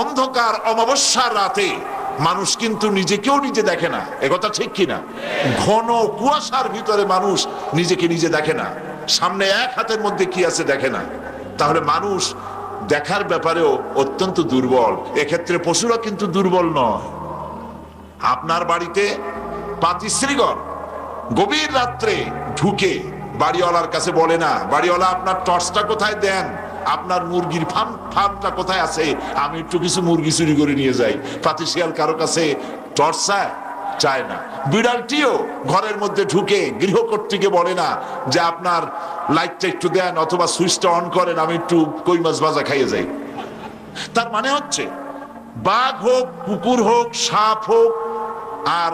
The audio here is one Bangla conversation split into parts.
অন্ধকার অমাবস্যার রাতে মানুষ কিন্তু নিজেকেও নিজে দেখে না, একথা ঠিক কিনা? ঘন কুয়াশার ভিতরে মানুষ নিজেকে নিজে দেখে না, সামনে এক হাতের মধ্যে কি আছে দেখে না। তাহলে মানুষ দেখার ব্যাপারেও অত্যন্ত দুর্বল। এক্ষেত্রে পশুরা কিন্তু দুর্বল নয়। আপনার বাড়িতে পাতিশ্রীগণ গভীর রাত্রে ঢুকে বাড়িওয়ালার কাছে বলে না, বাড়িওয়ালা আপনার টর্চটা কোথায় দেন, আপনার মুরগির ফার্মটা কোথায় আছে, আমি একটু কিছু মুরগি চুরি করে নিয়ে যাই। পাতিশিয়াল কারো কাছে টর্চ চায় না। বিড়ালটিও ঘরের মধ্যে ঢুকে গৃহকর্ত্রীকে বলে না যে আপনার লাইটটা একটু দেন অথবা সুইচটা অন করেন, আমি একটু কই মাছ ভাজা খাইয়ে যাই। তার মানে হচ্ছে বাঘ হোক, কুকুর হোক, সাপ হোক আর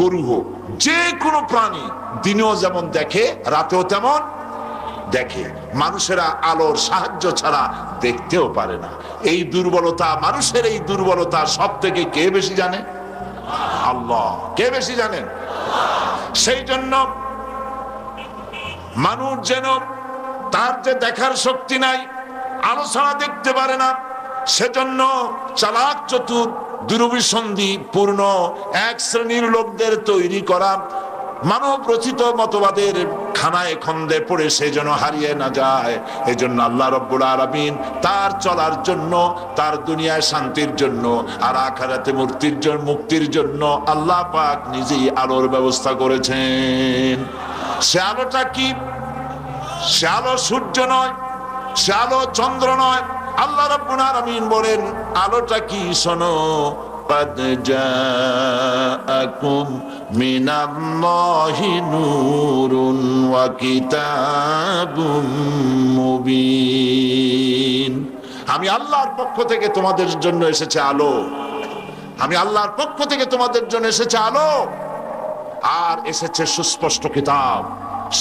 গরু হোক, যে কোনো প্রাণী দিনেও যেমন দেখে রাতেও তেমন দেখে। মানুষেরা আলোর সাহায্য ছাড়া দেখতেও পারে না। এই দুর্বলতা, মানুষের এই দুর্বলতা সব থেকে কে বেশি জানে? আল্লাহ। কে বেশি জানেন? সেই জন্য মানুষ যেন তার যে দেখার শক্তি নাই, আলো ছাড়া দেখতে পারে না, সেজন্য চালাক চতুর দুরভিসন্ধি পূর্ণ এক শ্রেণীর লোকদের তৈরি করা মানব রচিত মতবাদের খানায় খন্দে পড়ে সে যেন হারিয়ে না যায়। এই জন্য আল্লাহ রব্বুল আলামিন তার চলার জন্য, তার দুনিয়ায় শান্তির জন্য আর আখিরাতে মুক্তির জন্য আল্লাহ পাক নিজেই আলোর ব্যবস্থা করেছেন। সে আলোটা কি? সে আলো সূর্য নয়, সে আলো চন্দ্র নয়। আল্লাহ রাব্বুল আলামিন বলেন আলোটা কি? শোনো, قد جاءكم من الله نور وكتاب مبين। আমি আল্লাহর পক্ষ থেকে তোমাদের জন্য এসেছে আলো, আমি আল্লাহর পক্ষ থেকে তোমাদের জন্য এসেছে আলো, আর এসেছে সুস্পষ্ট কিতাব।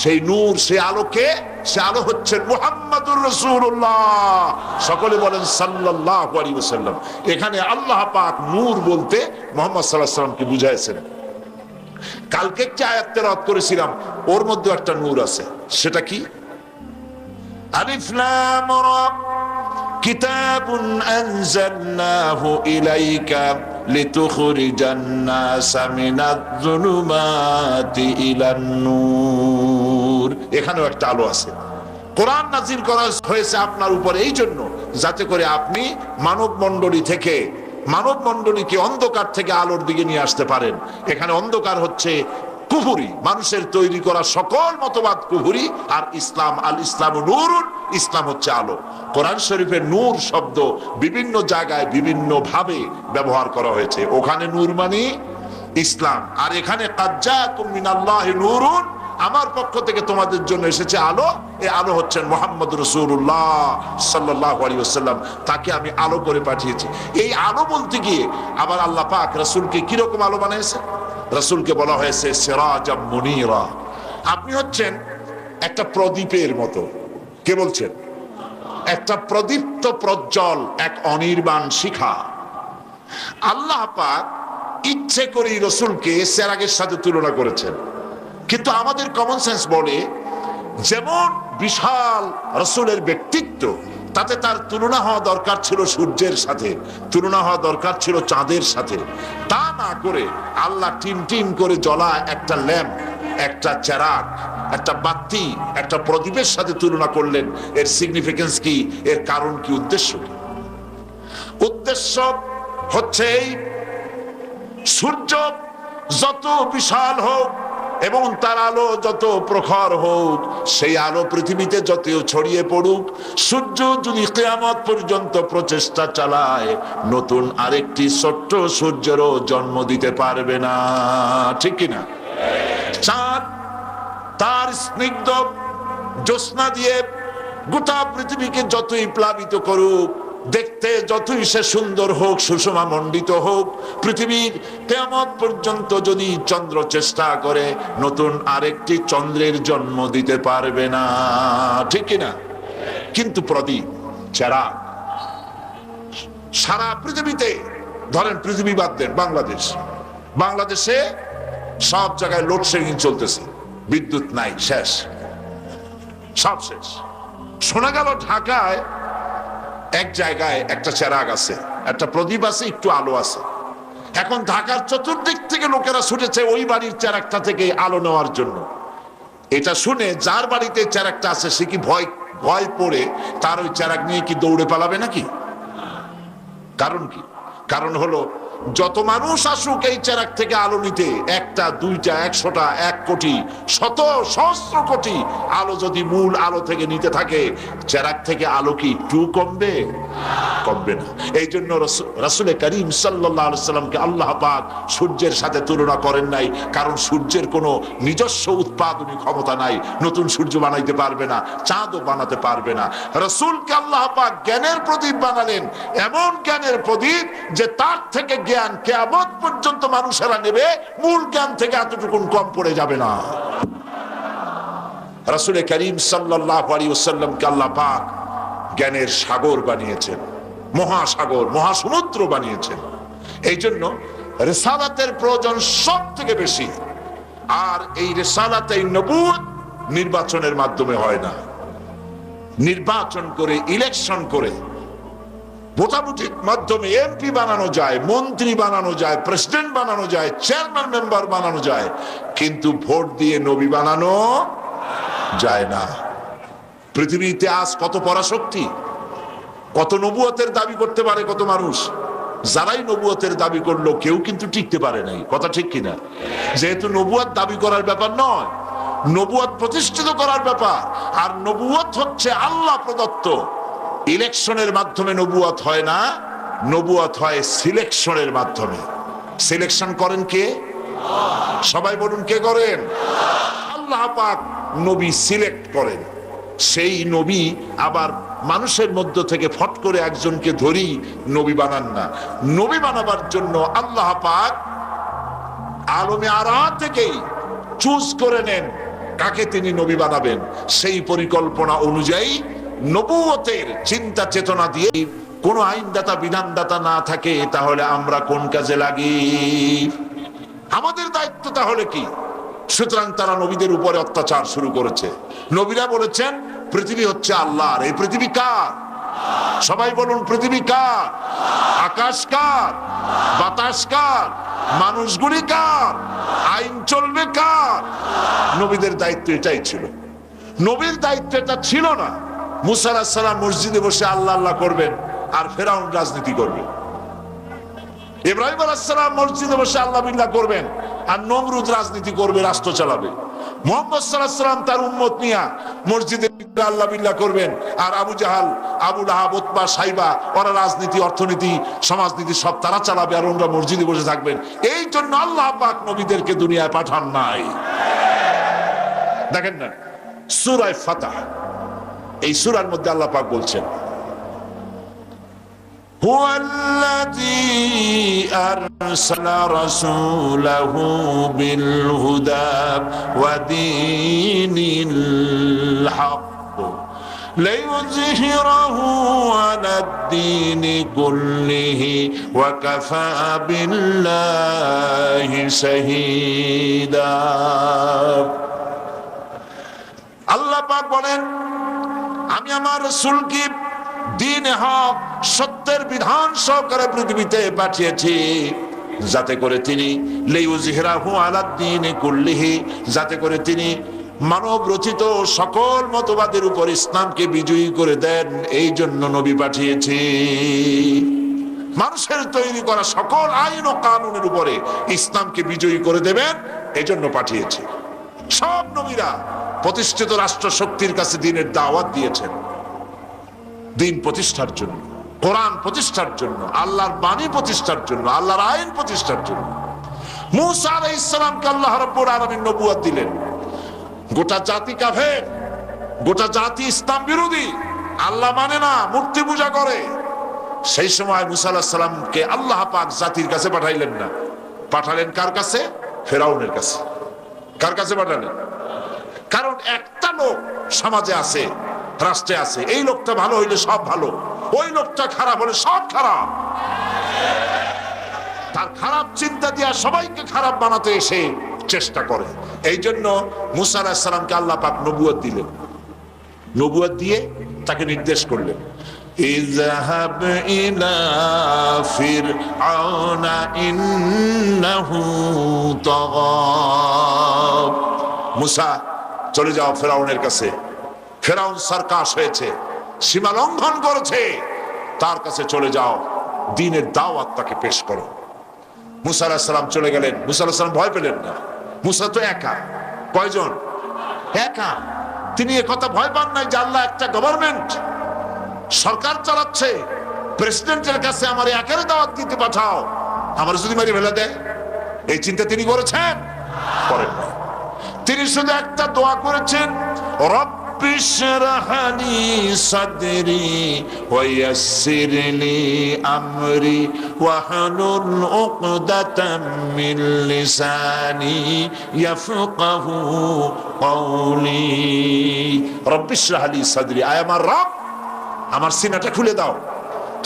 সেই নূর, সেই আলোকে, সে আলো হচ্ছে মুহাম্মাদুর রাসূলুল্লাহ। সকলে বলেন সাল্লাল্লাহু আলাইহি ওয়াসাল্লাম। এখানে আল্লাহ পাক নূর বলতে মুহাম্মদ সাল্লাল্লাহু আলাইহি ওয়াসাল্লামকে বুঝাইছেন। কালকে একটি আয়াত তেলাওয়াত করেছিলাম, ওর মধ্যে একটা নূর আছে। সেটা কি? আলিফ লাম রা কিতাবুন আনজালনাহু ইলাইকা লিতুখরিজান নাসা মিনাজ-যুলুমাতি ইলান-নূর। এখানেও একটা আলো আছে। কোরআন নাযিল করা হয়েছে আপনার উপরে এই জন্য, যাতে করে আপনি মানব মণ্ডলীকে অন্ধকার থেকে আলোর দিকে নিয়ে আসতে পারেন। এখানে অন্ধকার হচ্ছে কুফরি, মানুষের তৈরি করা সকল মতবাদ কুফরি। আর ইসলাম, আল ইসলামু নূরুন, ইসলাম হচ্ছে আলো। কোরআন শরীফের নূর শব্দ বিভিন্ন জায়গায় বিভিন্ন ভাবে ব্যবহার করা হয়েছে। ওখানে নূর মানে ইসলাম, আর এখানে কাদ জাআকুম মিনাল্লাহি নূরুন, আমার পক্ষ থেকে তোমাদের জন্য এসেছে আলো। এই আলো হচ্ছেন মুহাম্মদ রাসূলুল্লাহ সাল্লাল্লাহু আলাইহি ওয়াসাল্লাম। তাকে আমি আলো করে পাঠিয়েছি। এই আলো বলতে গিয়ে আবার আল্লাহ পাক রাসূলকে কিরকম আলো বানিয়েছে? রাসূলকে বলা হয়েছে সিরাজাম মুনীরা। আপনি হচ্ছেন একটা প্রদীপের মতো। কে বলছেন? একটা প্রদীপ্ত প্রজ্জ্বল এক অনির্বাণ শিখা। আল্লাহ পাক ইচ্ছে করে রাসূলকে চেরাগের সাথে তুলনা করেছেন, কিন্তু আমাদের কমন সেন্স বলে যেমন বিশাল রাসূলের ব্যক্তিত্ব, তাতে তার তুলনা হওয়া দরকার ছিল সূর্যের সাথে, তুলনা হওয়া দরকার ছিল চাঁদের সাথে। তা না করে আল্লাহ টিম টিম করে জ্বলা একটা ল্যাম্প, একটা চেরাগ, একটা বাতি, একটা প্রদীপের সাথে তুলনা করলেন। এর সিগনিফিকেন্স কি? এর কারণ কি? উদ্দেশ্য কি? উদ্দেশ্য হচ্ছে এই, সূর্য যত বিশাল হোক এবং তার আলো যত প্রখর হোক, সেই আলো পৃথিবীতে যত ছড়িয়ে পড়ুক, সূর্য যদি কিয়ামত পর্যন্ত প্রচেষ্টা চালায়, নতুন আরেকটি ছোট্ট সূর্যেরও জন্ম দিতে পারবে না। ঠিক কিনা? চাঁদ তার স্নিগ্ধ জ্যোৎস্না দিয়ে গোটা পৃথিবীকে যতই প্লাবিত করুক, দেখতে যতই সে সুন্দর হোক, সুষমা মণ্ডিত হোক, পৃথিবীর কিয়ামত পর্যন্ত যদি চন্দ্র চেষ্টা করে, নতুন আরেকটি চন্দ্রের জন্ম দিতে পারবে না। ঠিক কিনা? কিন্তু প্রদীপ, চেরাগ সারা পৃথিবীতে, ধরেন পৃথিবী বাদ দেন, বাংলাদেশে সব জায়গায় লোডশেডিং চলতেছে, বিদ্যুৎ নাই, শেষ, সব শেষ। শোনা গেল ঢাকায় এক জায়গায় একটা চেরাগ আছে, একটা প্রদীপ আছে, একটু আলো আছে। এখন ঢাকার চতুর্দিক থেকে লোকেরা ছুটেছে ওই বাড়ির চেরাগটা থেকে আলো নেওয়ার জন্য। এটা শুনে যার বাড়িতে চেরাগটা আছে সে কি ভয় ভয় পড়ে তার ওই চেরাগ নিয়ে কি দৌড়ে পালাবে নাকি? কারণ কি? কারণ হলো যত মানুষ আসুক এই চেরাগ থেকে আলো নিতে, একটা, দুইটা, 100টা, 1 কোটি, শত সহস্র কোটি আলো যদি মূল আলো থেকে নিতে থাকে, চেরাগ থেকে আলো কি একটু কমবে? কমবে না। এই জন্য রাসূল করিম সাল্লাল্লাহু আলাইহি সাল্লামকে আল্লাহ পাক সূর্যের সাথে তুলনা করেন নাই, কারণ সূর্যের কোনো নিজস্ব উৎপাদনী ক্ষমতা নাই, নতুন সূর্য বানাইতে পারবে না, চাঁদও বানাতে পারবে না। রাসূলকে আল্লাহ পাক জ্ঞানের প্রদীপ বানালেন, এমন জ্ঞানের প্রদীপ যে তার থেকে জ্ঞান কিয়ামত পর্যন্ত মানুষেরা নেবে, মূল জ্ঞান থেকে এতটুকুন কম পড়ে যাবে না। রাসূল করিম সাল্লাল্লাহু আলাইহি ওয়াসাল্লামকে আল্লাহ পাক জ্ঞানের সাগর বানিয়েছেন, মহাসাগর, মহাসমুদ্র বানিয়েছেন। এই জন্য রিসালাতের প্রয়োজন সব থেকে বেশি। আর এই রিসালাত, এই নবুয়ত নির্বাচনের মাধ্যমে হয় না। নির্বাচন করে, ইলেকশন করে, ভোটাভুটির মাধ্যমে এমপি বানানো যায়, মন্ত্রী বানানো যায়, প্রেসিডেন্ট বানানো যায়, চেয়ারম্যান মেম্বার বানানো যায়, কিন্তু ভোট দিয়ে নবী বানানো যায় না। পৃথিবীতে আজ কত পরাশক্তি, কত নবুয়তের দাবি করতে পারে কত মানুষ, যারাই নবুয়তের দাবি করলো কেউ কিন্তু টিকতে পারে নাই। কথা ঠিক কিনা? যেহেতু নবুয়ত দাবি করার ব্যাপার নয়, নবুয়ত প্রতিষ্ঠিত করার ব্যাপার। আর নবুয়ত হচ্ছে আল্লাহ প্রদত্ত। ইলেকশনের মাধ্যমে নবুয়ত হয় না, নবুয়ত হয় সিলেকশনের মাধ্যমে। সিলেকশন করেন কে? সবাই বলুন, কে করেন? আল্লাহ পাক নবী সিলেক্ট করেন। সেই নবী আবার মানুষের মধ্য থেকে ফট করে একজনকে ধরি নবী বানান না। নবী বানাবার জন্য আল্লাহ পাক আলমে আরা থেকেই চুজ করে নেন কাকে তিনি নবী বানাবেন। সেই পরিকল্পনা অনুযায়ী নবুয়তের চিন্তা চেতনা দিয়ে কোন আইনদাতা বিধানদাতা না থাকে, তাহলে আমরা কোন কাজে লাগি? আমাদের দায়িত্ব তাহলে কি? সুতরাং তারা নবীদের উপরে অত্যাচার শুরু করেছে। নবীরা বলেছেন পৃথিবী হচ্ছে আল্লাহর। এই পৃথিবী কার? সবাই বলুন, পৃথিবী কার? আকাশ কার? বাতাস কার? মানুষগুলি কার? আইন চলবে কার? নবীদের দায়িত্ব এটাই ছিল। নবীর দায়িত্ব এটা ছিল না মুসা আলাইহিস সালাম মসজিদে বসে আল্লাহ আল্লাহ করবেন আর ফেরাউন রাজনীতি করবে। ইব্রাহিম আলাইহিস সালাম মসজিদে বসে আল্লাহ বিল্লাহ করবেন আর নমরুদ রাজনীতি করবে, রাষ্ট্র চালাবে। মুহাম্মদ সাল্লাল্লাহু আলাইহি সাল্লাম তার উম্মত নিয়া মসজিদে আল্লাহ বিল্লাহ করবেন আর আবু জাহাল, আবু লাহাব, উতবা, সাইবা ওরা রাজনীতি, অর্থনীতি, সমাজনীতি সব তারা চালাবে আর ওরা মসজিদে বসে থাকবেন। এই জন্য আল্লাহ পাক নবীদেরকে দুনিয়ায় পাঠান নাই। দেখেন না সূরা ফাতহ, এই সূরার মধ্যে আল্লাহ পাক বলছেন هو الذي أرسل رسوله بالهدى ودين الحق ليظهره على الدين كله وكفى بالله شهيدا। আল্লাহ পাক বলেন, আমি আমার রাসূলকে দ্বীন হক, সত্যের বিধান সহকারে পৃথিবীতে পাঠিয়েছি, যাতে করে তিনি লিইউযহিরাহু আলাদ দীনি কুল্লিহি, যাতে করে তিনি মানব রচিত সকল মতবাদের উপর ইসলামকে বিজয়ী করে দেন। এই জন্য নবী পাঠিয়েছি। মানুষের তৈরি করা সকল আইন ও কানুনের উপরে ইসলামকে বিজয়ী করে দেবেন, এই জন্য পাঠিয়েছি। সব নবীরা প্রতিষ্ঠিত রাষ্ট্র শক্তির কাছে দ্বীনের দাওয়াত দিয়েছেন, দ্বীন প্রতিষ্ঠার জন্য, কোরআন প্রতিষ্ঠার জন্য, আল্লাহর বাণী প্রতিষ্ঠার জন্য, আল্লাহর আইন প্রতিষ্ঠার জন্য। মূসা আলাইহিস সালামকে আল্লাহ রাব্বুল আলামিন নবুয়ত দিলেন। গোটা জাতি কাফের, গোটা জাতি ইসলাম বিরোধী, আল্লাহ মানে না, মূর্তি পূজা করে। সেই সময় মূসা আলাইহিস সালামকে আল্লাহ পাক জাতির কাছে পাঠাইলেন না, পাঠালেন কার কাছে? ফেরাউনের কাছে। কার কাছে পাঠালেন? কারণ একটা লোক সমাজে আছে, রাষ্ট্রে আছে, এই লোকটা ভালো হইলে সব ভালো, ওই লোকটা খারাপ হলে সব খারাপ। তার খারাপ চিন্তা দিয়া সবাইকে খারাপ বানাতে এসে চেষ্টা করে। এই জন্য মূসা আলাইহিস সালামকে আল্লাহ পাক নবুয়ত দিলেন। নবুয়ত দিয়ে তাকে নির্দেশ করলেন, اذهب إلى فرعون إنه طغى মুসা চলে যাও ফেরাউনের কাছে। ফেরাউন সার্কাস হয়েছে, সীমা লঙ্ঘন করেছে, তার কাছে চলে যাও, দ্বীনের দাওয়াত তাকে পেশ করো। মুসা আলাইহিস সালাম চলে গেলেন। মুসা আলাইহিস সালাম ভয় পেলেন না। মুসা তো একা। কয়জন? একা। তিনি একথা ভয় পান নাই যে আল্লাহ একটা গভর্নমেন্ট সরকার চালাচ্ছে, প্রেসিডেন্টের কাছে আমার একের দাওয়াত দিতে পাঠাও, আমার যদি মারি ফেলে দেয়, এই চিন্তা তিনি করেছেন? করেন না। তিনি শুধু একটা দোয়া করেছেন, রব্বি ইশরাহ লি সাদরি ওয়া ইয়াসসির লি আমরি ওয়াহলুল উকদাতাম মিন লিসানি ইয়াফকাহু কওলি। রব্বি ইশরাহ লি সাদরি, আয় আমার রব, আমার সিনাটা খুলে দাও,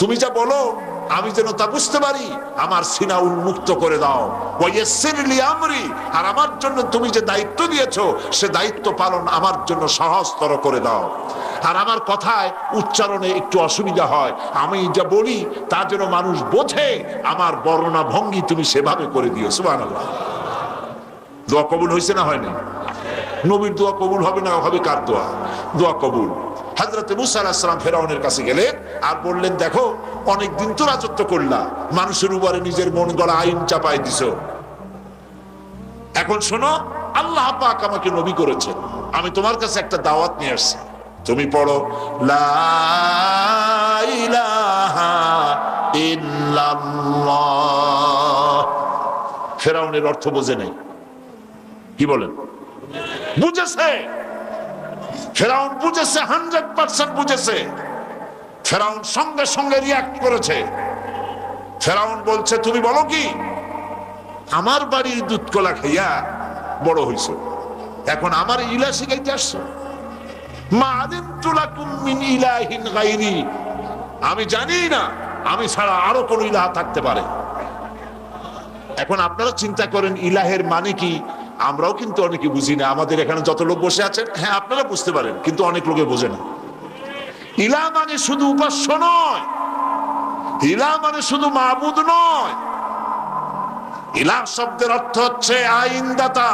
তুমি যা বলো আমি যেন তা বুঝতে পারি, আমার সিনা উন্মুক্ত করে দাও। ওয়াইয়াসসির লি আমরি, আর আমার জন্য তুমি যে দায়িত্ব দিয়েছো সে দায়িত্ব পালন আমার জন্য সহজতর করে দাও। আর আমার কথায় উচ্চারণে একটু অসুবিধা হয়, আমি যা বলি তা যেন মানুষ বোঝে, আমার বর্ণনা ভঙ্গি তুমি সেভাবে করে দিও। সুবহানাল্লাহ। দোয়া কবুল হয়েছে না হয়নি? নবীর দোয়া কবুল হবে না হবে কার দোয়া? দোয়া কবুল। হযরত মুসা আলাইহিস সালাম ফেরাউনের কাছে গেলেন আর বললেন, দেখো অনেক দিন তো রাজত্ব করলা, মানুষের উপরে নিজের মন গড়া আইন চাপাই দিছো, এখন শোনো আল্লাহ পাক আমাকে নবী করেছেন, আমি তোমার কাছে একটা দাওয়াত নিয়ে আসছি, তুমি পড়ো লা ইলাহা ইল্লাল্লাহ। ফেরাউনের অর্থ বোঝে নাই, কি বলেন? বুঝেছে। ফেরাউন বুঝেছে, 100% বুঝেছে। ফেরাউন সঙ্গে সঙ্গে রিয়াক্ট করেছে। ফেরাউন বলছে, তুমি বলো কি, আমার বাড়ির দুধ কলা খাইয়া বড় হইছো, এখন আমার ইলাহ শিখাইতে আসছো? মা আলিমতু লাকুম মিন ইলাহিন গায়রি, আমি জানি না আমি ছাড়া আরো কোন ইলাহ থাকতে পারে। এখন আপনারা চিন্তা করেন ইলাহের মানে কি? আমরাও কিন্তু অনেকে বুঝি না। আমাদের এখানে যত লোক বসে আছেন, হ্যাঁ আপনারা বুঝতে পারেন, কিন্তু অনেক লোকে বোঝে না। ইলাহ মানে শুধু উপাস্য নয়, ইলাহ মানে শুধু মাবুদ নয়। ইলাহ শব্দের অর্থ হচ্ছে আইনদাতা।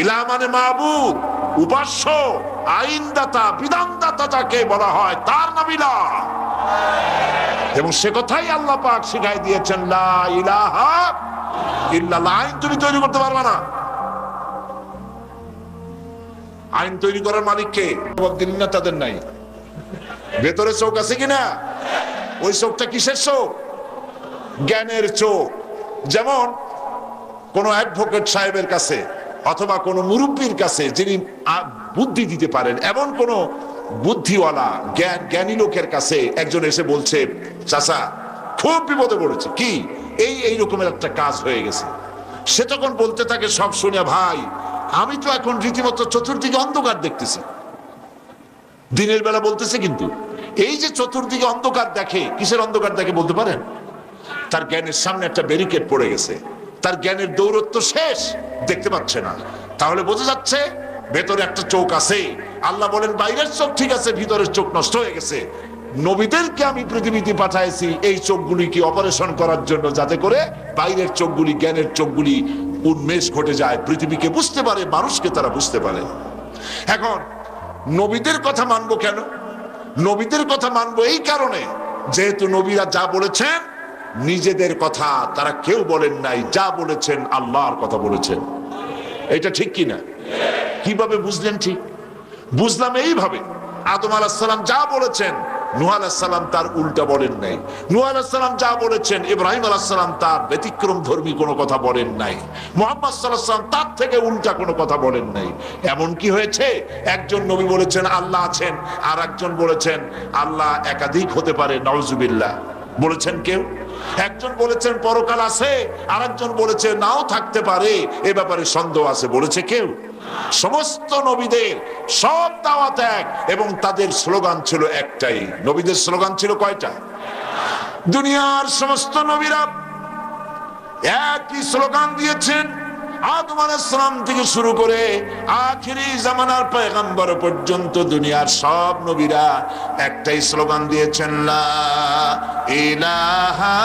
ইলাহ মানে মাবুদ, উপাস্য, আইনদাতা, বিধানদাতা যাকে বলা হয় তার নাম ইলাহ। এবং সে কথাই আল্লাহ পাক শিখাই দিয়েছেন, লা ইলাহা ইল্লাল্লাহ। আইন তুমি তৈরি করতে পারবে না। আইন তৈরি করার মালিক কে? দিন না তাদের নাই। ভেতরে চোখ আছে কিনা? ওই চোখটা কিসের চোখ? জ্ঞানের চোখ। যেমন কোন অ্যাডভোকেট সাহেবের কাছে অথবা কোন মুরব্বীর কাছে যিনি বুদ্ধি দিতে পারেন, এমন কোন বুদ্ধিওয়ালা জ্ঞানী লোকের কাছে একজন এসে বলছে, চাচা খুব বিপদে পড়েছে, কি এই রকমের একটা কাজ হয়ে গেছে। সে তখন বলতে থাকে সব শুনে, ভাই আমি তো এখন রীতিমতো চতুর্দিকে অন্ধকার দেখতেছি। দিনের বেলা বলতেছে, কিন্তু এই যে চতুর্দিকে অন্ধকার দেখে, কিসের অন্ধকার দেখে বলতে পারেন? তার জ্ঞানের সামনে একটা ব্যারিকেড পড়ে গেছে, তার জ্ঞানের দৌরত্ব শেষ, দেখতে পাচ্ছে না। তাহলে বোঝা যাচ্ছে ভেতরে একটা চোখ আছে। আল্লাহ বলেন বাইরের চোখ ঠিক আছে, ভিতরের চোখ নষ্ট হয়ে গেছে। নবীদেরকে আমি পৃথিবীতে পাঠাইছি এই চোখগুলিকে অপারেশন করার জন্য, যাতে করে বাইরের চোখগুলি, জ্ঞানের চোখগুলি উন্মেষ ঘটে যায়, পৃথিবীকে বুঝতে পারে, মানুষকে তারা বুঝতে পারে। এখন নবীদের কথা মানবো কেন? নবীদের কথা মানবো এই কারণে, যেহেতু নবীরা যা বলেছেন নিজেদের কথা তারা কেউ বলেন নাই, যা বলেছেন আল্লাহর কথা বলেছেন। এটা ঠিক কিনা? কিভাবে বুঝলেন? ঠিক বুঝলাম এইভাবে, আদম আলাইহিস সালাম যা বলেছেন নূহ আলাইহিস সালাম তার উল্টা বলেন নাই। নূহ আলাইহিস সালাম যা বলেছেন ইব্রাহিম আলাইহিস সালাম তার ব্যতিক্রম ধর্মী কোনো কথা বলেন নাই। মুহাম্মদ সাল্লাল্লাহু আলাইহি ওয়াসাল্লাম তার থেকে উল্টা কোনো কথা বলেন নাই। এমন কি হয়েছে, একজন নবী বলেছেন আল্লাহ আছেন, আর একজন বলেছেন আল্লাহ একাধিক হতে পারে, নাউজুবিল্লাহ। বলেছেন কেউ? একজন বলেছেন পরকাল আছে, আর একজন বলেছে নাও থাকতে পারে, এ ব্যাপারে সন্দেহ আছে, বলেছে কেউ? সমস্ত নবীদের সব দাওয়াত এক, এবং তাদের স্লোগান ছিল একটাই। নবীদের স্লোগান ছিল কয়টা? দুনিয়ার সমস্ত নবীরা একই স্লোগান দিয়েছেন, আদম আলাইহিস সালাম থেকে শুরু করে আখিরি জামানার পয়গম্বর পর্যন্ত দুনিয়ার সব নবীরা একটাই স্লোগান দিয়েছেন, লা ইলাহা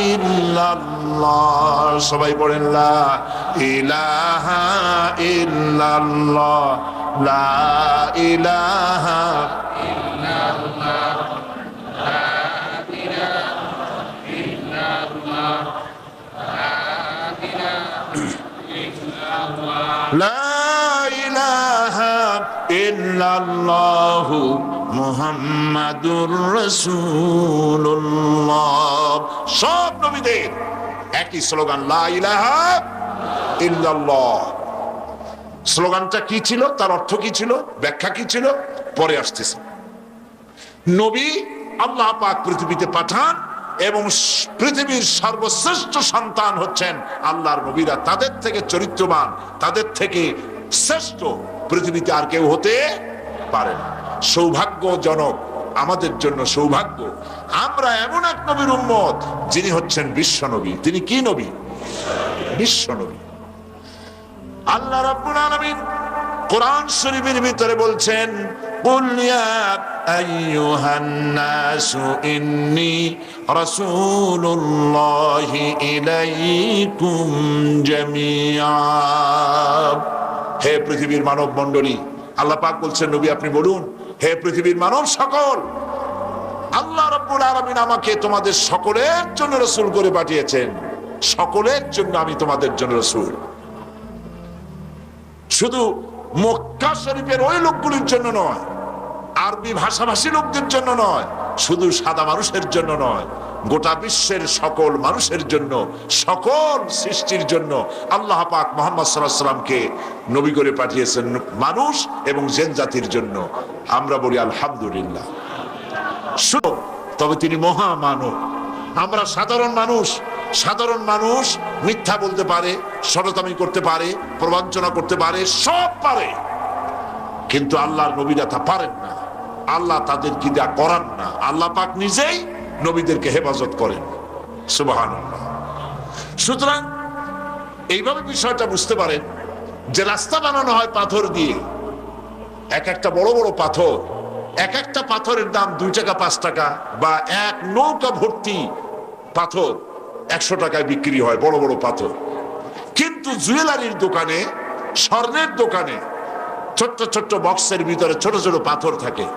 ইল্লাল্লাহ। সবাই পড়েন, লা ইলাহা ইল্লাল্লাহ, লা ইলাহা ইল্লাল্লাহ, লা ইলাহা ইল্লাল্লাহ, লা ইলাহা ইল্লাল্লাহু মুহাম্মাদুর রাসূলুল্লাহ। সব নবীদের একই স্লোগান, লা ইলাহা ইল্লাল্লাহ। স্লোগানটা কি ছিল, তার অর্থ কি ছিল, ব্যাখ্যা কি ছিল, পরে আসতেছে। নবী আল্লাহ পাক পৃথিবীতে পাঠান এবং পৃথিবীর সর্বশ্রেষ্ঠ সন্তান হচ্ছেন আল্লাহর নবীরা। তাদের থেকে চরিত্রবান, তাদের থেকে শ্রেষ্ঠ পৃথিবীতে আর কেউ হতে পারে না। সৌভাগ্যজনক, আমাদের জন্য সৌভাগ্য, আমরা এমন এক নবীর উম্মত যিনি হচ্ছেন বিশ্ব নবী। তিনি কি নবী? বিশ্ব নবী। আল্লাহ রাব্বুল আলামিন কোরআন শরীফের ভিতরে বলছেন, কুল ইয়া আইয়ুহান নাসু ইন্নী রাসূলুল্লাহি ইলাইকুম জামিআ। হে পৃথিবীর মানব মণ্ডলী, আল্লাহ পাক বলছেন, নবী আপনি বলুন, হে পৃথিবীর মানব সকল, আল্লাহ রাব্বুল আলামিন আমাকে তোমাদের সকলের জন্য রাসূল করে পাঠিয়েছেন। সকলের জন্য আমি তোমাদের জন্য রাসূল। শুধু মক্কা শরীফের ওই লোকগুলির জন্য নয়, আরবি ভাষাভাষী লোকদের জন্য নয়, শুধু সাদা মানুষের জন্য নয়, গোটা বিশ্বের সকল মানুষের জন্য, সকল সৃষ্টির জন্য আল্লাহ পাক মুহাম্মদ সাল্লাল্লাহু আলাইহি সাল্লামকে নবী করে পাঠিয়েছেন, মানুষ এবং জিন জাতির জন্য। আমরা বলি আলহামদুলিল্লাহ। তবে তিনি মহামানব। আমরা সাধারণ মানুষ, সাধারণ মানুষ মিথ্যা বলতে পারে, ষড়যন্ত্র করতে পারে, প্রবঞ্চনা করতে পারে, সব পারে, কিন্তু আল্লাহর নবীরা তা পারেন না। আল্লাহ তাদের কি দা করান না, আল্লাহ পাক নিজেই নবীদেরকে হেফাজত করেন। সুবহানাল্লাহ। সুতরাং এইভাবে বিষয়টা বুঝতে পারেন যে রাস্তা বানানো হয় পাথর দিয়ে, এক একটা বড় বড় পাথর, এক একটা পাথরের দাম 2 টাকা 5 টাকা, বা এক নৌকা ভর্তি পাথর 100 টাকায় বিক্রি হয়, বড় বড় পাথর। কিন্তু জুয়েলারির দোকানে, স্বর্ণের দোকানে ছোট্ট ছোট্ট বক্সের ভিতরে ছোট ছোট পাথর থাকে।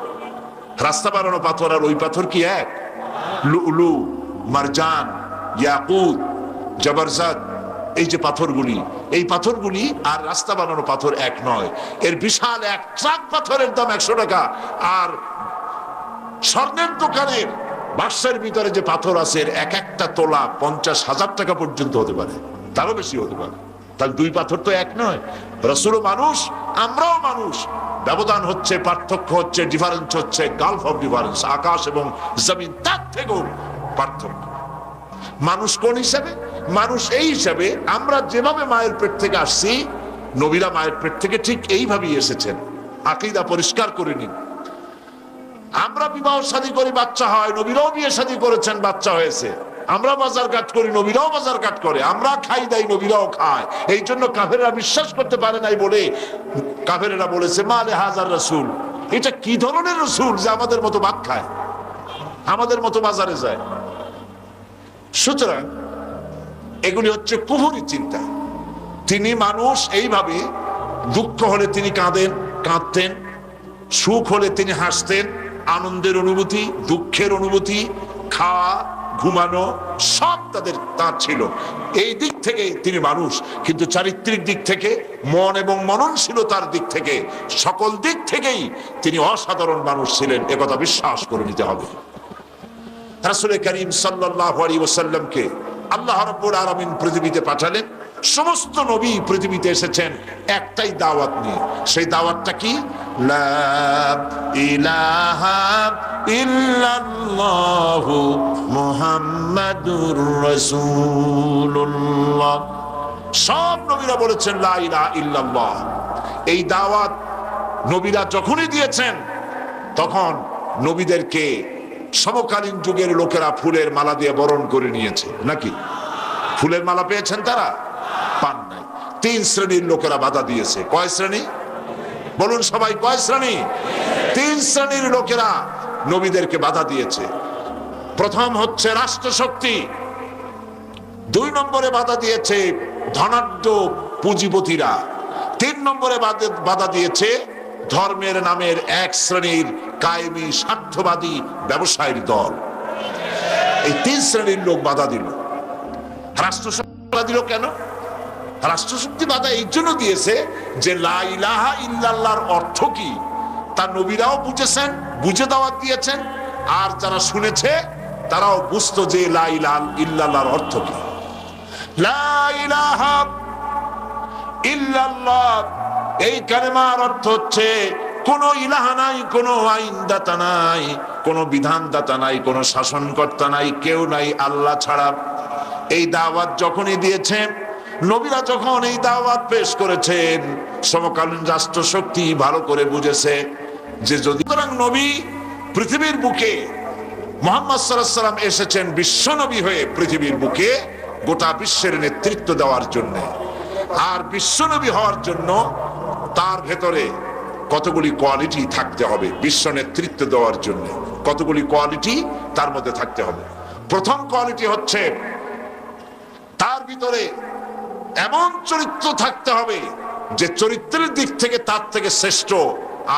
রাস্তা বানানো পাথর আর ওই পাথর কি এক? লুলু, মারজান, ইয়াকুত, জবরজত, এই যে পাথরগুলি, এই পাথরগুলি আর রাস্তা বানানো পাথর এক নয়। এর বিশাল এক ট্রাক পাথরের দাম 100 টাকা, আর স্বর্ণের দোকানের বাক্সের ভিতরে যে পাথর আছে এক একটা তোলা 50,000 টাকা পর্যন্ত হতে পারে, তারও বেশি হতে পারে। তাহলে দুই পাথর তো এক নয়। রাসূলও মানুষ, আমরাও মানুষ। ব্যবধান হচ্ছে, পার্থক্য হচ্ছে, ডিফারেন্স হচ্ছে গালফ অফ ডিফারেন্স, আকাশ এবং জমিন, তার থেকেও পার্থক্য। মানুষ কোন হিসাবে? মানুষ এই হিসাবে, আমরা যেভাবে মায়ের পেট থেকে আসছি, নবীরা মায়ের পেট থেকে ঠিক এইভাবেই এসেছেন। আকীদা পরিষ্কার করে নিন। আমরা বিবাহ শাদী করি, বাচ্চা হয়, নবীরাও বিয়ে শাদী করেছেন, বাচ্চা হয়েছে। আমরা বাজার ঘাট করি, নবীরাও বাজার ঘাট করে। আমরা খাই দাই, নবীরাও খায়। এই জন্য কাফেররা বিশ্বাস করতে পারে নাই বলে কাফেররা বলেছে, মালে হাজার রাসূল, এটা কি ধরনের রাসূল যে আমাদের মতো ভাত খায়, আমাদের মতো বাজারে যায়। সুতরাং এগুলি হচ্ছে কুফরি চিন্তা। তিনি মানুষ, এইভাবে দুঃখ হলে তিনি কাঁদতেন, সুখ হলে তিনি হাসতেন, আনন্দের অনুভূতি, দুঃখের অনুভূতি, খাওয়া, ঘুমানো সব তার ছিল। এই দিক থেকে তিনি মানুষ, কিন্তু চারিত্রিক দিক থেকে, মন এবং মননশীলতার দিক থেকে, সকল দিক থেকেই তিনি অসাধারণ মানুষ ছিলেন। একথা বিশ্বাস করে নিতে হবে। রাসূল করিম সাল্লাল্লাহু আলাইহি ওয়াসাল্লামকে আল্লাহ রাব্বুল আলামিন পৃথিবীতে পাঠালেন। সমস্ত নবী পৃথিবীতে এসেছেন একটাই দাওয়াত নিয়ে। সেই দাওয়াতটা কি? লা ইলাহা ইল্লাল্লাহু মুহাম্মাদুর রাসূলুল্লাহ। সব নবীরা বলেছেন লা ইলাহা ইল্লাল্লাহ। এই দাওয়াত নবীরা যখনই দিয়েছেন, তখন নবীদেরকে সমকালীন যুগের লোকেরা ফুলের মালা দিয়ে বরণ করে নিয়েছে। নাকি ফুলের মালা পেয়েছেন? তারা পান নাই। তিন শ্রেণীর লোকেরা বাধা দিয়েছে। কয় শ্রেণী বলুন সবাই, কয় শ্রেণী? তিন শ্রেণীর লোকেরা নবীদেরকে বাধা দিয়েছে। প্রথম হচ্ছে রাষ্ট্রশক্তি, দুই নম্বরে বাধা দিয়েছে ধনাঢ্য পুঁজিপতিরা, তিন নম্বরে বাধা দিয়েছে ধর্মের নামের এক শ্রেণীর কায়েমি স্বার্থবাদী ব্যবসায়ীর দল। এই তিন শ্রেণীর লোক বাধা দিল। রাষ্ট্রশক্তি বাধা দিল কেন? রাষ্ট্রশক্তি বাধা এই জন্য দিয়েছে যে লা ইলাহা ইল্লাল্লাহর অর্থ কি তা নবীরাও বুঝেছেন, বুঝে দাওয়াত দিয়েছেন, আর যারা শুনেছে তারাও বুঝতো যে লা ইলাহা ইল্লাল্লাহর অর্থ কি। লা ইলাহা ইল্লাল্লাহ এই কালেমার অর্থ হচ্ছে কোন ইলাহা নাই, কোন আইনদাতা নাই, কোন বিধানদাতা নাই, কোন শাসনকর্তা নাই, কেউ নাই আল্লাহ ছাড়া। এই দাওয়াত যখনই দিয়েছেন, নবীরা যখন এই দাওয়াত পেশ করেছেন, সমকালীন রাষ্ট্রশক্তি ভালো করে বুঝেছে যে যদি নবী পৃথিবীর বুকে মুহাম্মদ সাল্লাল্লাহু আলাইহি ওয়াসাল্লাম এসেছেন বিশ্বনবী হয়ে পৃথিবীর বুকে গোটা বিশ্বের নেতৃত্ব দেওয়ার জন্য, আর বিশ্বনবী হওয়ার জন্য তার ভেতরে কতগুলি কোয়ালিটি থাকতে হবে। বিশ্ব নেতৃত্ব দেওয়ার জন্য কতগুলি কোয়ালিটি তার মধ্যে থাকতে হবে। প্রথম কোয়ালিটি হচ্ছে তার ভিতরে এমন চরিত্র থাকতে হবে যে চরিত্রের দিক থেকে তার থেকে শ্রেষ্ঠ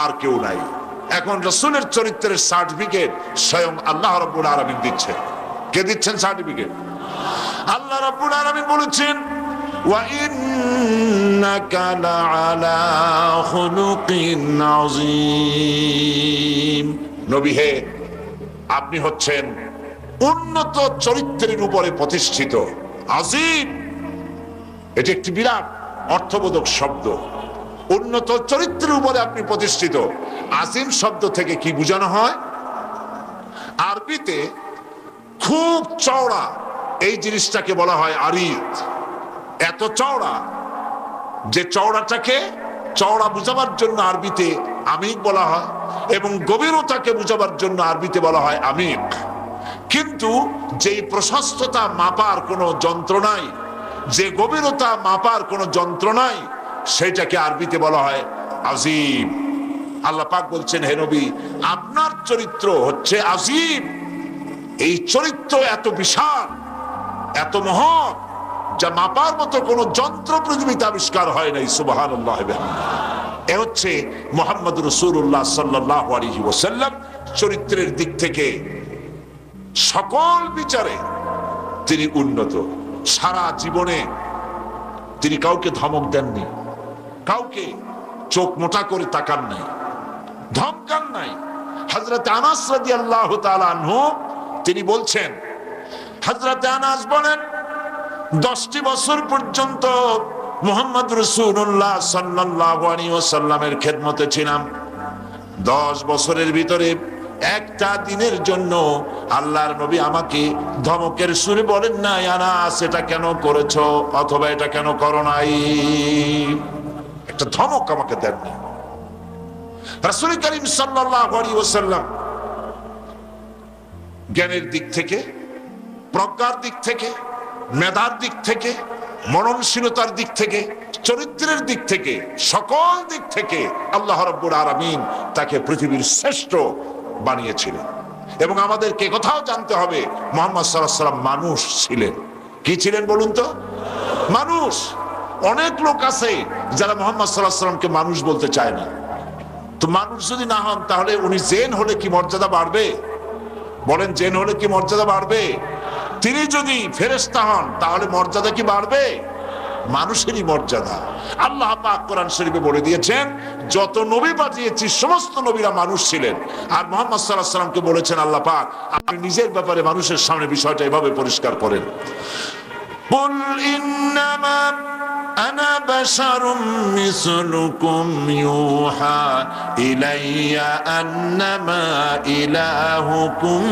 আর কেউ নাই। এখন রাসূলের চরিত্রের সার্টিফিকেট স্বয়ং আল্লাহ রাব্বুল আলামিন দিচ্ছেন। কে দিচ্ছেন সার্টিফিকেট? আল্লাহ রাব্বুল আলামিন বলেছেন ওয়া ইন্নাকা লাআলা খুলুকিন আযীম। নবী হে, আপনি হচ্ছেন উন্নত চরিত্রের উপরে প্রতিষ্ঠিত। আযীম এটি একটি বিরাট অর্থবোধক শব্দ। উন্নত চরিত্রের উপরে আপনি প্রতিষ্ঠিত। আজিম শব্দ থেকে কি বোঝানো হয়? আরবিতে খুব চওড়া এই জিনিসটাকে বলা হয় আরিদ। এত চওড়া যে চওড়াটাকে চওড়া বুঝাবার জন্য আরবিতে আমিক বলা হয়, এবং গভীরতাকে বুঝাবার জন্য আরবিতে বলা হয় আমিক। কিন্তু যেই প্রশস্ততা মাপার কোনো যন্ত্র নাই, যে গভীরতা মাপার কোনো যন্ত্র নাই, সেটাকে আরবিতে বলা হয় আজিম। আল্লাহ পাক বলছেন, হে নবী, আপনার চরিত্র হচ্ছে আজিম। এই চরিত্র এত বিশাল, এত মহৎ, যা মাপার মতো কোন যন্ত্র পৃথিবীতে আবিষ্কার হয় নাই। সুবহানাল্লাহ। এ হচ্ছে মুহাম্মদ রাসূলুল্লাহ সাল্লাল্লাহু আলাইহি ওয়াসাল্লাম। চরিত্রের দিক থেকে সকল বিচারে তিনি উন্নত। সারা জীবনে তিনি কাউকে ধমক দেননি, কাউকে চোখ মোটা করে তাকান নাই, ধমকান নাই। হযরত আনাস রাদিয়াল্লাহু তাআলা আনহু তিনি বলছেন, হযরত আনাস বলেন 10টি বছর পর্যন্ত মুহাম্মদ রাসূলুল্লাহ সাল্লাল্লাহু আলাইহি ওয়াসাল্লামের খেদমতে ছিলাম। 10 বছরের ভিতরে একটা দিনের জন্য আল্লাহর নবী আমাকে ধমকের সুরে বলেন না, আনাস এটা কেন করেছো, অথবা এটা কেন করো নাই। একটা ধমক আমাকে দেননি। রাসূল করিম সাল্লাল্লাহু আলাইহি ওয়াসাল্লাম জ্ঞানের দিক থেকে, প্রজ্ঞার দিক থেকে, মেধার দিক থেকে, মননশীলতার দিক থেকে, চরিত্রের দিক থেকে, সকল দিক থেকে আল্লাহ রাব্বুল আলামিন তাকে পৃথিবীর শ্রেষ্ঠ বানিয়েছিলেন। এবং আমাদেরকে কোথাও জানতে হবে, মুহাম্মদ সাল্লাল্লাহু আলাইহি ওয়াসাল্লাম মানুষ ছিলেন। কি ছিলেন বলুন তো? মানুষ। অনেক লোক আছে যারা মুহাম্মদ সাল্লাল্লাহু আলাইহি ওয়াসাল্লামকে মানুষ বলতে চায় না। তো মানুষ যদি না হন, তাহলে উনি জিন হলে কি মর্যাদা বাড়বে? বলেন, জিন হলে কি মর্যাদা বাড়বে? তিনি যদি ফেরেশতা হন, তাহলে মর্যাদা কি বাড়বে? মানুষেরই মর্যাদা। আল্লাহ পাক কোরআন শরীফে বলে দিয়েছেন, যত নবী পাঠিয়েছি সমস্ত নবীরা মানুষ ছিলেন। আর মুহাম্মদ সাল্লাল্লাহু আলাইহি ওয়াসাল্লামকে বলেছেন আল্লাহ পাক, আপনি নিজের ব্যাপারে মানুষের সামনে বিষয়টা এভাবে পরিষ্কার করেন, কুল ইন্নামা আনা বাশারুম মিসলুকুম ইউহা ইলাইয়া আন্নামা ইলাহুকুম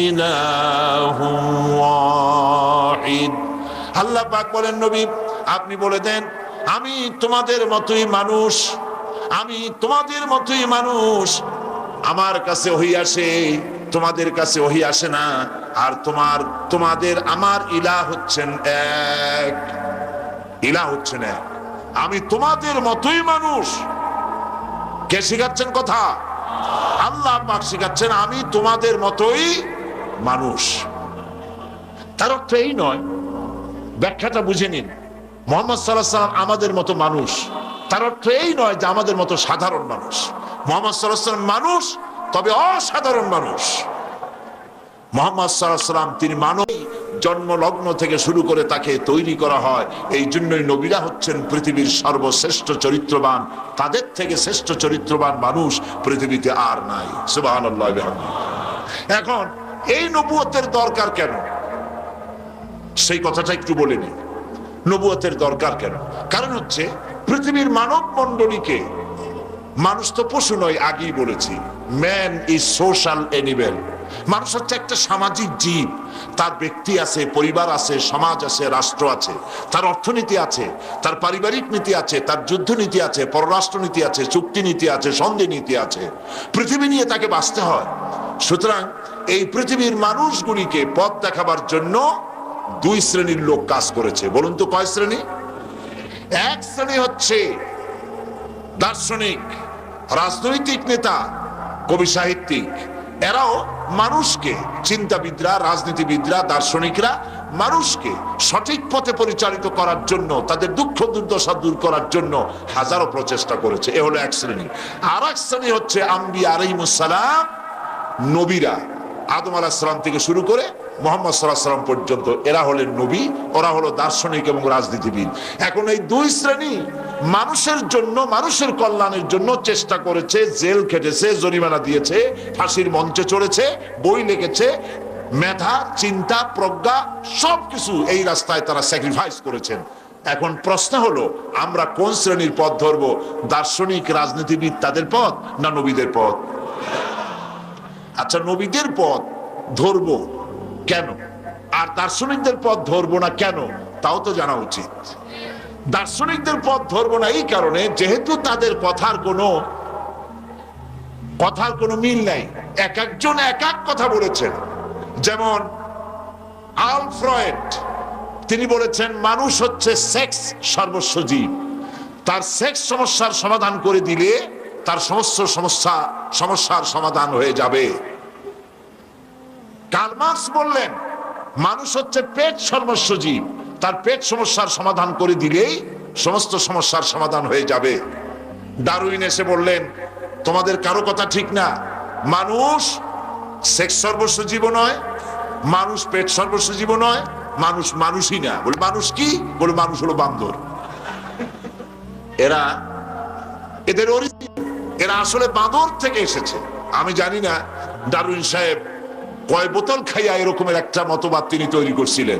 ইলাহুম ওয়াহিদ। আল্লাহ পাক বলেন, নবী আপনি বলে দেন, আমি তোমাদের মতোই মানুষ, আমি তোমাদের মতোই মানুষ। আমার কাছে ওহী আসে, তোমাদের কাছে ওহী আসে না। আর তোমাদের আমার ইলাহ হচ্ছেন এক, ইলাহ হচ্ছেন এক। আমি তোমাদের মতোই মানুষ। কে শিখাচ্ছেন কথা? আল্লাহ পাক শিখাচ্ছেন আমি তোমাদের মতোই মানুষ। তার অর্থ এই নয়, ব্যাখ্যাটা বুঝে নিন, মুহাম্মদ সাল্লাল্লাহু আলাইহি ওয়াসাল্লাম আমাদের মতো মানুষ, তার অর্থ এই নয় যে আমাদের মতো সাধারণ মানুষ। মুহাম্মদ সাল্লাল্লাহু আলাইহি ওয়াসাল্লাম মানুষ, তবে অসাধারণ মানুষ। মুহাম্মদ সাল্লাল্লাহু আলাইহি ওয়াসাল্লাম তিনি মানব, জন্মলগ্ন থেকে শুরু করে তাকে তৈরি করা হয়। এই জন্যই নবীরা হচ্ছেন পৃথিবীর সর্বশ্রেষ্ঠ চরিত্রবান, তাদের থেকে শ্রেষ্ঠ চরিত্রবান মানুষ পৃথিবীতে আর নাই। সুবহানাল্লাহ ওয়া বিহামদিহি। এখন এই নবুয়তের দরকার কেন, সেই কথাটা একটু বলে নিই। নবুয়তের দরকার কেন? কারণ হচ্ছে পৃথিবীর মানব মণ্ডলীকে, মানুষ তো পশু নয়, আগেই বলেছি, ম্যান ইজ সোশ্যাল অ্যানিমেল। মানুষ হচ্ছে একটা সামাজিক জীব। তার ব্যক্তি আছে, পরিবার আছে, সমাজ আছে, রাষ্ট্র আছে, তার অর্থনীতি আছে, তার পারিবারিক নীতি আছে, তার যুদ্ধ নীতি আছে, পররাষ্ট্র নীতি আছে, চুক্তি নীতি আছে, সন্ধি নীতি আছে। পৃথিবী নিয়ে তাকে বাঁচতে হয়। সুতরাং এই পৃথিবীর মানুষগুলিকে পথ দেখাবার জন্য দুই শ্রেণীর লোক কাজ করেছে। বলুন তো কয় শ্রেণী? এক শ্রেণী হচ্ছে দার্শনিক, রাজনৈতিক নেতা, কবি, সাহিত্যিক। এরাও মানুষকে, চিন্তাবিদরা, রাজনীতিবিদরা, দার্শনিকরা মানুষকে সঠিক পথে পরিচালিত করার জন্য, তাদের দুঃখ দুর্দশা দূর করার জন্য হাজারো প্রচেষ্টা করেছে। এ হলো এক শ্রেণী। আর এক শ্রেণী হচ্ছে আম্বিয়া আলাইহিমুস সালাম, নবীরা, আদম আলাইহিস সালাম থেকে শুরু করে মুহাম্মদ সাল্লাল্লাহু আলাইহি ওয়াসাল্লাম পর্যন্ত। এরা হলেন নবী, ওরা হলো দার্শনিক এবং রাজনীতিবিদ। এখন এই দুই শ্রেণী মানুষের জন্য, মানুষের কল্যাণের জন্য চেষ্টা করেছে, জেল খেটেছে, জরিমানা দিয়েছে, ফাঁসির মঞ্চে চড়েছে, বই লিখেছে, মেধা, চিন্তা, প্রজ্ঞা সবকিছু এই রাস্তায় তারা স্যাক্রিফাইস করেছেন। এখন প্রশ্ন হলো আমরা কোন শ্রেণীর পথ ধরবো? দার্শনিক, রাজনীতিবিদ তাদের পথ, না নবীদের পথ? আচ্ছা, নবীদের পথ ধরবো কেন, আর দার্শনিকদের পথ ধরবো না কেন, তাও তো জানা উচিত। দার্শনিকদের পথ ধরবো না এই কারণে, যেহেতু তাদের কথার কোনো মিল নাই, এক একজন এক এক কথা বলেছেন। যেমন আলফ্রয়েড, তিনি বলেছেন মানুষ হচ্ছে সেক্স সর্বস্ব জীব, তার সেক্স সমস্যার সমাধান করে দিলে তার সমস্ত সমস্যার সমাধান হয়ে যাবে। কার্ল মার্কস বললেন মানুষ হচ্ছে পেট সর্বস্ব জীব, তার পেট সমস্যার সমাধান করে দিলেই সমস্ত সমস্যার সমাধান হয়ে যাবে। ডারউইন এসে বললেন তোমাদের কারো কথা ঠিক না, মানুষ সেক্স সর্বস্ব জীব নয়, মানুষ পেট সর্বস্ব জীব নয়, মানুষ মানুষই না। বলে মানুষ কি? বলে মানুষ হলো বান্দর। এরা আসলে বাঁদর থেকে এসেছে। আমি জানি না ডারউইন সাহেব কয় বোতল খাইয়া এরকমের একটা মতবাদ তিনি তৈরি করছিলেন।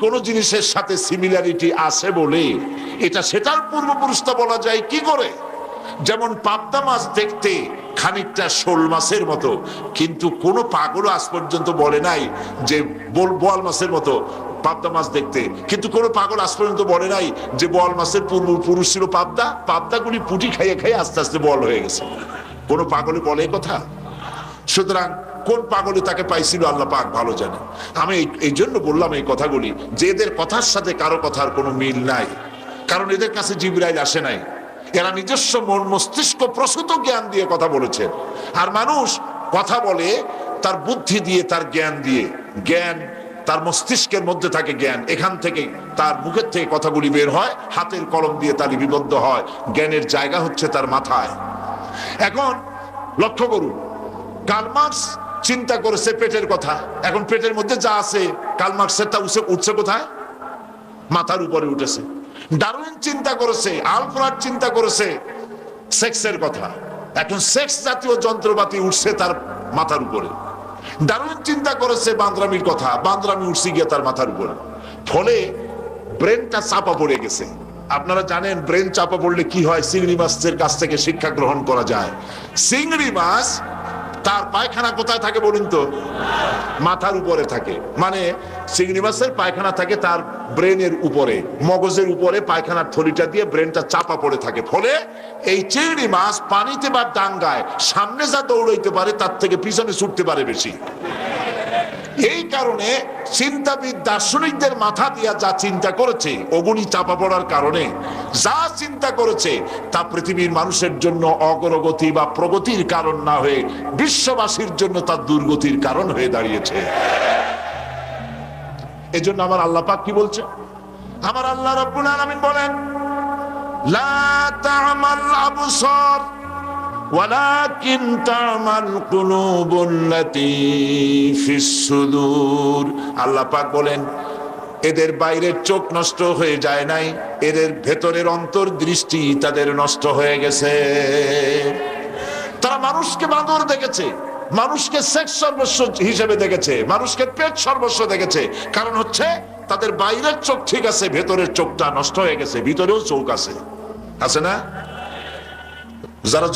কোন জিনিসের সাথে সিমিলারিটি আছে বলে এটা সেটার পূর্বপুরুষতা বলা যায় কি করে? যেমন পাবদা মাছ দেখতে খানিকটা শোল মাছের মতো, কিন্তু কোন পাগল আজ পর্যন্ত বলে নাই যে বোয়াল মাছের মতো পাবদা মাছ দেখতে, কিন্তু কোন পাগল আজ পর্যন্ত বলে নাই যে বোয়াল মাছের পূর্বপুরুষ ছিল পাবদা, পাবদাগুলি পুঁটি খাইয়ে খাইয়ে আস্তে আস্তে বল হয়ে গেছে। কোন পাগলে বলে কথা? সুতরাং কোন পাগলে তাকে পাইছিল আল্লাহ পাক ভালো জানে। আমি এই জন্য বললাম এই কথাগুলি, যে এদের কথার সাথে কারো কথার কোনো মিল নাই, কারণ এদের কাছে জিবরাইল আসে নাই। এরা নিজস্ব মন মস্তিষ্ক প্রসূত জ্ঞান দিয়ে কথা বলেছেন। আর মানুষ কথা বলে তার বুদ্ধি দিয়ে, তার জ্ঞান দিয়ে। জ্ঞান তার মস্তিষ্কের মধ্যে থাকে, জ্ঞান এখান থেকে তার মুখের থেকে কথাগুলি বের হয়, হাতের কলম দিয়ে তা লিপিবদ্ধ হয়। জ্ঞানের জায়গা হচ্ছে তার মাথায়। এখন লক্ষ্য করুন, কার্ল মার্কস চিন্তা করেছে পেটের কথা। এখন পেটের মধ্যে যা আছে কার্ল মার্কসের তা উঠছে কোথায়? মাথার উপরে উঠেছে। ডারউইন চিন্তা করেছে, আলফ্রেড চিন্তা করেছে সেক্সের কথা। এখন সেক্স জাতীয় যন্ত্রপাতি উঠছে তার মাথার উপরে। ডারউইন চিন্তা করেছে বান্দরামির কথা, বান্দরামি উঠছে গিয়ে তার মাথার উপরে। ফলে ব্রেনটা চাপা পড়ে গেছে। আপনারা জানেন ব্রেন চাপা পড়লে কি হয়? চিংড়ি মাছের কাছ থেকে শিক্ষা গ্রহণ করা যায়। চিংড়ি মাছ তার পায়খানা কোথায় থাকে বলুন তো? মাথার উপরে থাকে। মানে চিংড়ি মাছের পায়খানা থাকে তার ব্রেনের উপরে, মগজের উপরে পায়খানার থলিটা দিয়ে ব্রেনটা চাপা পড়ে থাকে। ফলে এই চিংড়ি মাছ পানিতে বা ডাঙ্গায় সামনে যা দৌড়াইতে পারে তার থেকে পিছনে ছুটতে পারে বেশি। এই কারণে চিন্তাবিদ দার্শনিকদের মাথা দিয়া যা চিন্তা করেছে, অগুনি চাপা পড়ার কারণে যা চিন্তা করেছে তা পৃথিবীর মানুষের জন্য অগ্রগতি বা প্রগতির কারণ না হয়ে বিশ্ববাসীর জন্য তার দুর্গতির কারণ হয়ে দাঁড়িয়েছে। এজন্য আমার আল্লাহ পাক কি বলছে? আমার আল্লাহ রাব্বুল আলামিন বলেন, লা তা'মাল আবসার ওয়ালাকিন তা'মাল কুলুবুল্লাতী ফিস সুদূর। আল্লাহ পাক বলেন, এদের বাইরের চোখ নষ্ট হয়ে যায় নাই, এদের ভেতরের অন্তর্দৃষ্টি তাদের নষ্ট হয়ে গেছে। তারা মানুষকে বাঁদর দেখেছে, মানুষকে সেক্স সর্বস্ব হিসেবে দেখেছে, মানুষকে পেট সর্বস্ব দেখেছে। কারণ হচ্ছে তাদের বাইরের চোখ ঠিক আছে, ভেতরের চোখটা নষ্ট হয়ে গেছে। ভিতরেও চোখ আছে, আছে না? যারা